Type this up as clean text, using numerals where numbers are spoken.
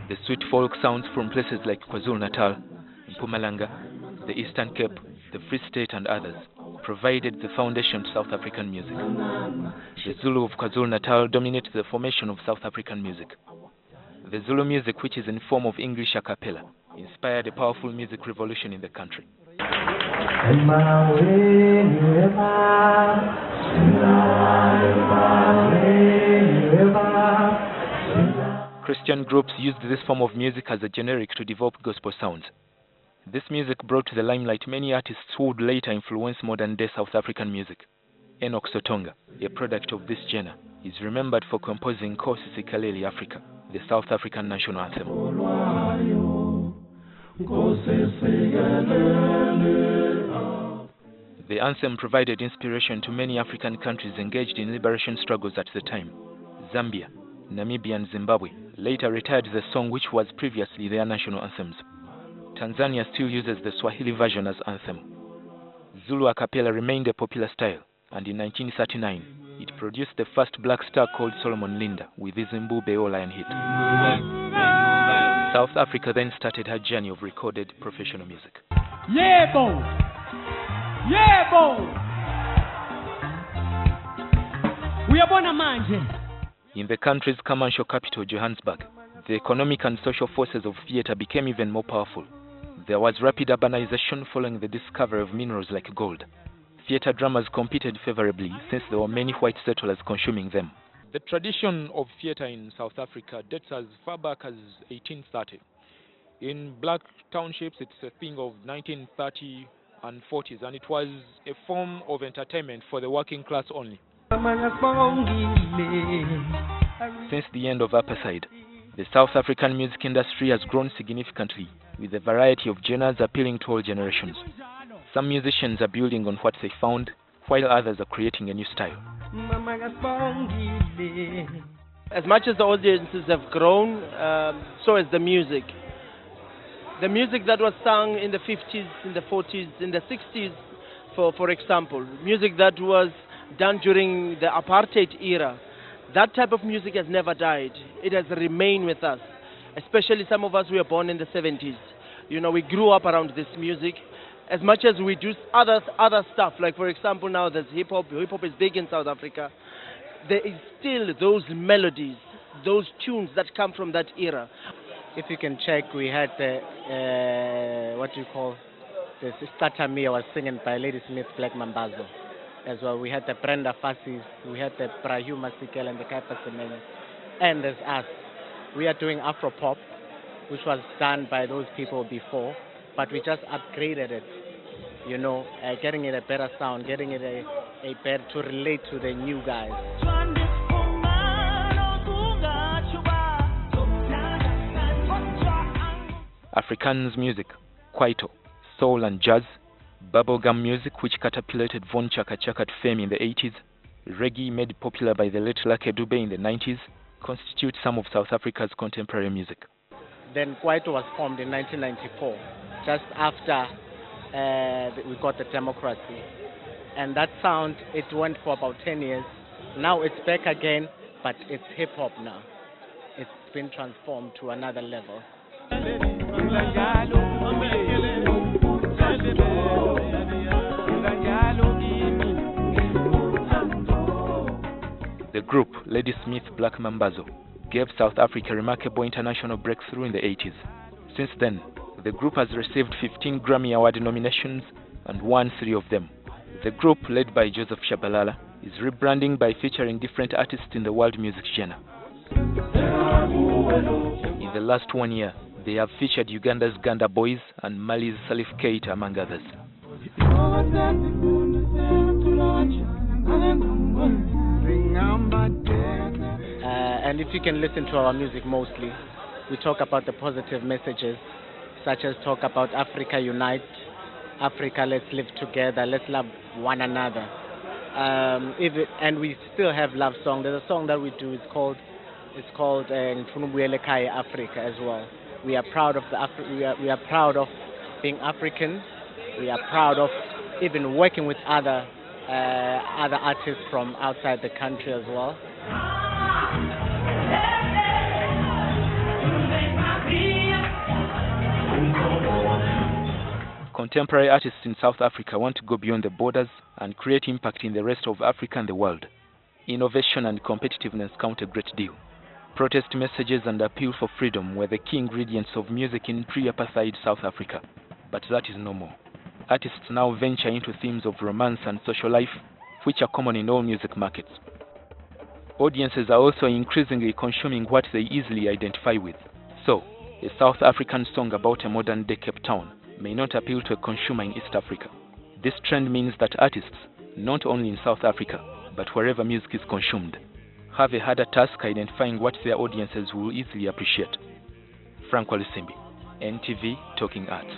The sweet folk sounds from places like KwaZulu-Natal, Mpumalanga, the Eastern Cape, the Free State and others provided the foundation to South African music. The Zulu of KwaZulu-Natal dominated the formation of South African music. The Zulu music, which is in form of English a cappella, inspired a powerful music revolution in the country. Christian groups used this form of music as a generic to develop gospel sounds. This music brought to the limelight many artists who would later influence modern-day South African music. Enoch Sotonga, a product of this genre, is remembered for composing Nkosi Sikeleli Africa, the South African national anthem. The anthem provided inspiration to many African countries engaged in liberation struggles at the time. Zambia, Namibia and Zimbabwe later retired the song, which was previously their national anthems. Tanzania still uses the Swahili version as anthem. Zulu a cappella remained a popular style, and in 1939, it produced the first black star called Solomon Linda with his Mbube O Lion hit. South Africa then started her journey of recorded professional music. Yebo! Yebo! Uyabona manje. In the country's commercial capital, Johannesburg, the economic and social forces of theatre became even more powerful. There was rapid urbanization following the discovery of minerals like gold. Theatre dramas competed favorably since there were many white settlers consuming them. The tradition of theatre in South Africa dates as far back as 1830. In black townships, it's a thing of 1930 and 40s, and it was a form of entertainment for the working class only. Since the end of apartheid, the South African music industry has grown significantly, with a variety of genres appealing to all generations. Some musicians are building on what they found, while others are creating a new style. As much as the audiences have grown, so has the music. The music that was sung in the 50s, in the 40s, in the 60s, for example, music that was done during the apartheid era, that type of music has never died. It has remained with us, especially some of us who were born in the 70s. You know, we grew up around this music. As much as we do other stuff, like for example now there's hip-hop. Hip-hop is big in South Africa. There is still those melodies, those tunes that come from that era. If you can check, we had the, the Starter Mia was singing by Lady Smith Black Mambazo. As well, we had the Brenda Fassis, we had the Brahu Masikel and the Kaipa Semenya. And there's us. We are doing Afro Pop, which was done by those people before, but we just upgraded it, you know, getting it a better sound, getting it a better to relate to the new guys. Afrikaans music, kwaito, soul and jazz, bubblegum music, which catapulted Von Chaka Chaka to fame in the 80s, reggae made popular by the late Lucky Dube in the 90s, constitute some of South Africa's contemporary music. Then kwaito was formed in 1994, just after we got the democracy. And that sound, it went for about 10 years. Now it's back again, but it's hip-hop now. It's been transformed to another level. The group, Lady Smith Black Mambazo, gave South Africa a remarkable international breakthrough in the 80s. Since then, the group has received 15 Grammy Award nominations and won 3 of them. The group, led by Joseph Shabalala, is rebranding by featuring different artists in the world music genre. In the last 1 year, they have featured Uganda's Ganda Boys and Mali's Salif Keita, among others. And if you can listen to our music mostly, we talk about the positive messages, such as talk about Africa unite, Africa let's live together, let's love one another. And we still have love song. There's a song that we do, it's called Ngifuna Ekhaya Africa as well. We are proud of we are proud of being African. We are proud of even working with other artists from outside the country as well. Contemporary artists in South Africa want to go beyond the borders and create impact in the rest of Africa and the world. Innovation and competitiveness count a great deal. Protest messages and appeal for freedom were the key ingredients of music in pre-apartheid South Africa, but that is no more. Artists now venture into themes of romance and social life, which are common in all music markets. Audiences are also increasingly consuming what they easily identify with. So, a South African song about a modern-day Cape Town may not appeal to a consumer in East Africa. This trend means that artists, not only in South Africa, but wherever music is consumed, have a harder task identifying what their audiences will easily appreciate. Frank Walusimbi, NTV Talking Arts.